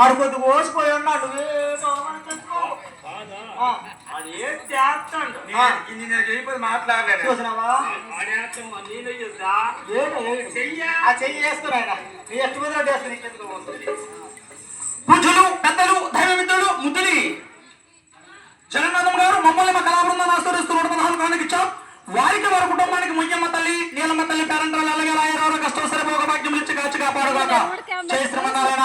ఆడు కొద్ది కోసిపోయి ఉన్నాడు మాట్లాడలేదు చూసినావా చెయ్యి వేసుకున్నాయన నీ ಎಷ್ಟು మీద పూజలు పెద్దలు దైవమిత్రులు ముద్దులి జగన్నాథం గారు మమ్మల్ని మా కళాబృందాన్ని ఆస్వాదిస్తూ 116 కానుక ఇచ్చాం. వారికి వారి కుటుంబానికి ముయ్యమ్మ తల్లి నీలమ్మ తల్లి పేరంటారు అలాగే రాయరావు కష్టం సరే భోగ భాగ్యం ఇచ్చి కాచి కాపాడుగాక జై శ్రీమన్నారాయణ.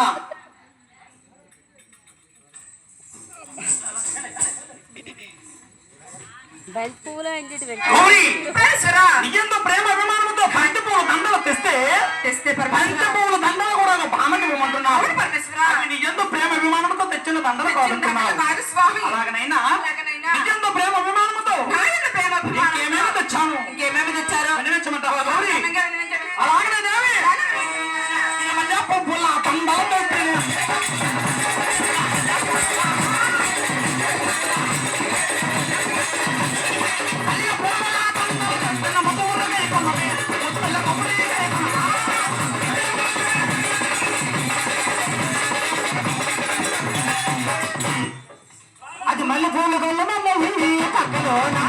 నీయంతో ప్రేమ అభిమానంతో బంతి పూల దండలు తెస్తే బంతి పూల దండలు కూడా బామకి ఇవ్వమంటున్నావు. నీయంతో ప్రేమ అభిమానంతో తెచ్చిన దండలు కావాలంటున్నావు. అలాగనైనా నీయంతో ప్రేమ అభిమానంతో ఇంకేమేమి తెచ్చాము ఇంకేమేమి తెచ్చారు వినిపించమంటావా గౌరీ? అలాగనే దేవి ఈ మధ్య పూల దండలు అది మళ్ళీ పూలు గొల్ల మళ్ళీ పక్కలోనా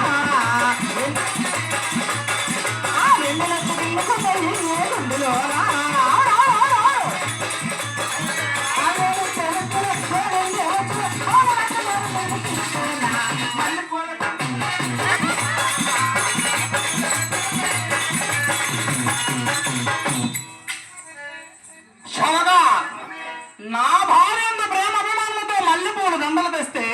నా భార్య ప్రేమ అభిమానులతో మల్లెపూలు దండలు తెస్తే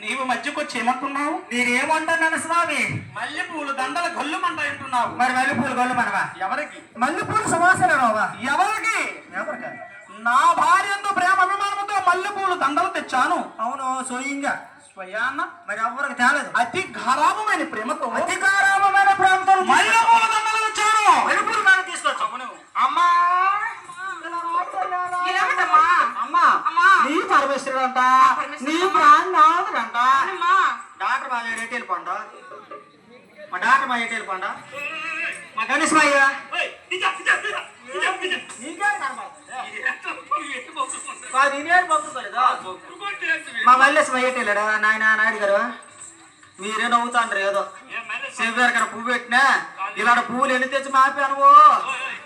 నీవు మధ్యకొచ్చి ఏమంటున్నావు? నేనేమంటున్నాను స్వామి? మల్లెపూలు దండలు గొల్లుమంట అంటున్నావు. మరి మల్లెపూలు గొల్లుమనవా? ఎవరికి? మల్లెపూలు సువాసన రావా? ఎవరికి? ఎవరికి? నా భార్యతో ప్రేమ అభిమానంతో మల్లెపూలు దండలు తెచ్చాను. అవును స్వయంగా స్వయాన్న మరి ఎవరికి తేలేదు. అతి గారాభమైన ప్రేమతో మల్లెపూల దండలు తెచ్చాను. మల్లెపూలు దండలు తీసుకొచ్చావు. అమ్మా నీ పరమేశ్వరుడంట నీ ప్రాణనాథుడంట. డాక్టర్ మా ఏటేలు పండ మా డాక్టర్ మా ఏటేలు పండ మా గణేష్ మాయ్య మా మల్లేష్ మా ఏటేలాడా నాయన నాయుడు గారు మీరే నవ్వుతాండ్రు ఏదో శివగారు కదా పువ్వు పెట్టినా ఇలాంటి పువ్వులు ఎన్ని తెచ్చి మాపాను.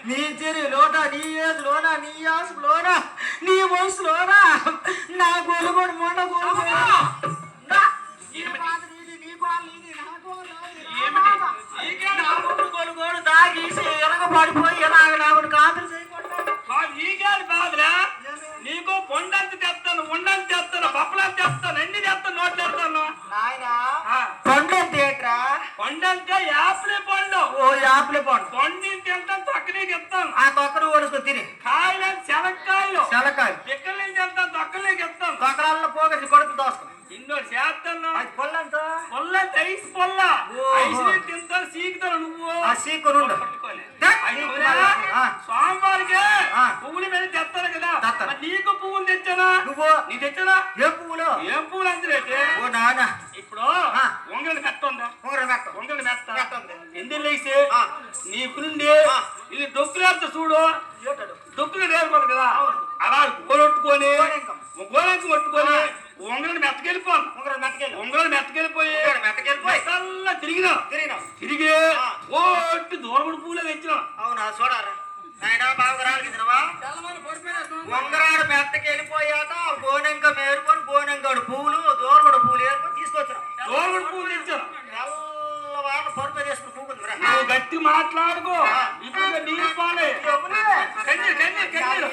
నీ చెరి లోన నీ ఏసులోనా నీ ఆసులోనా నీ వయసులోనా నా గొలుగోడు మొండ గొలుగోడు దాగేసి ఎనగ పడిపోయి ఎలాగ నాకు కాదులు చేయకుండా నీకు పొండంత తెస్తాను ఉండంత తెస్తాను పప్పులంత తెస్తాను అన్ని తెస్తాను నోట్లు తెస్తాను. పండంత ఏంట్రా? పండంతే యాప్లే పండు. ఓ యాప్లే పండు పండి తింటాను తొక్కనే చెప్తాను. ఆ తొక్కను ఓడుకొని తిని కాయలు శనక్కాయలు శనక్కాయలు పిక్కల నుంచి వెళ్తాను తొక్కలే చెప్తాను. తొక్కరాల్లో పోగొచ్చి కొడుకు దోస్తాను ఇంకోటి చేస్తాను. అది పొల్లంత పొల్లంత ఐస్ పొల్ల ఐస్ తింటాను సీకుతాను. నువ్వు ఆ సీకుని స్వామివారికి పువ్వుల మీద తెస్తాను కదా నీకు పువ్వులు తెచ్చానా? నువ్వు నీ తెచ్చానా? ఏ పువ్వులు ఏం పువ్వులు అంతే ఓ నాన్న. ఇప్పుడు ఒంగళి మెత్త ఉందా? ఒంగళి మెత్త ఎందుకు లేసి నీకు నుండి ఇది డొక్కులేస్తా చూడు. డొక్కులు రేపుకోదు కదా అలా గోలొట్టుకొని గోలంక కొట్టుకొని ఒంగళని మెత్తకెళ్ళిపోను. ఒంగళని మెత్తకెళ్ళిపోయి తిరిగి ఓట్టి దూరముడు పూలే తెచ్చినా. అవునా చూడారా నాయన బాగా రాలికిందినవా? ఉంగరాడు మెత్తకి వెళ్ళిపోయాక గోనెంక మేరుకొని గోనెంకాడు పూలు దూరముడు పూలు ఏరుకొని తీసుకొచ్చిన దూరముడు పూలు తెచ్చాను. తెల్లవారు పొరుపు వేసుకుని పూకుంది. నువ్వు గట్టి మాట్లాడుకో. ఇప్పుడు నీరు పాలే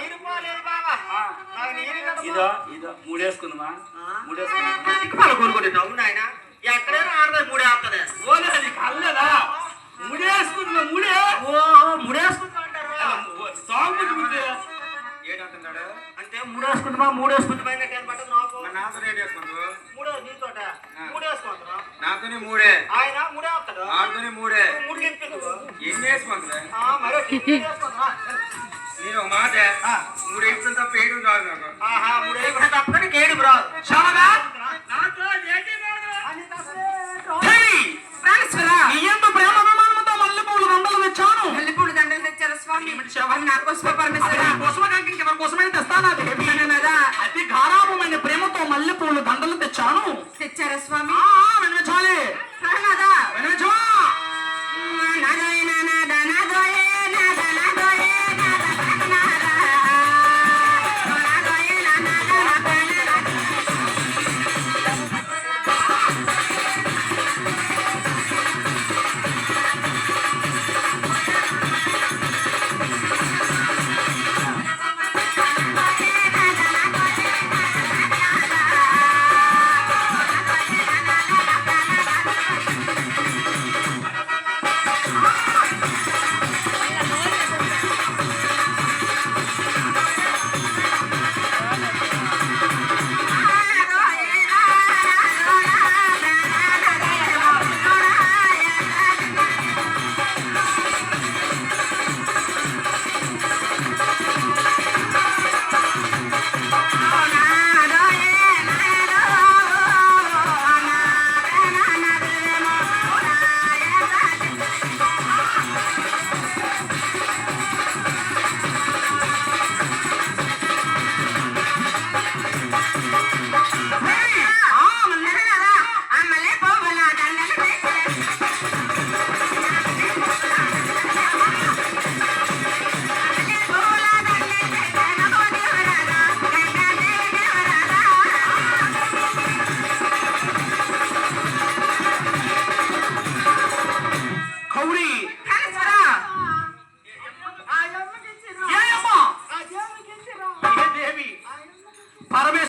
నీరు పాలేదు బాబా. ఇదో ఇదో మూడేసుకుందామా? మూడేసుకుందా దిక్కుమాల కొనుక్కుంటావు నాయన. ఎక్కడైనా ఆడదా మూడే ఆపుతుంది. ఓనే అది కల్లదా ముడేసుకుంటున్నా ముడే. ఓ ముడేసుకుంటా అంటారు ఏడంటున్నాడు అంటే మూడేసుకుంటున్నా మూడేసుకుంటున్నా మూడే నీతోట మూడేసుకుంటున్నా నాతోనే మూడే ఆయన మూడే వస్తాడు ఆడుతోనే మూడే మూడు ఎన్ని వేసుకుంటున్నా నేను ఒక మాట మూడు వేసుకుని తప్ప ఏడు రాదు నాకు. మూడు వేసుకుంటే తప్ప ఏడు రాదు. తెచ్చారా స్వామి? వినిపించాలి. ప్రాణనాథా, వినిపించు. నాదోయే నానాద, నాదోయే నాద, నాదోయే నాద, ప్రాణనాథ. నాదోయే నానాద, ప్రాణనాథ.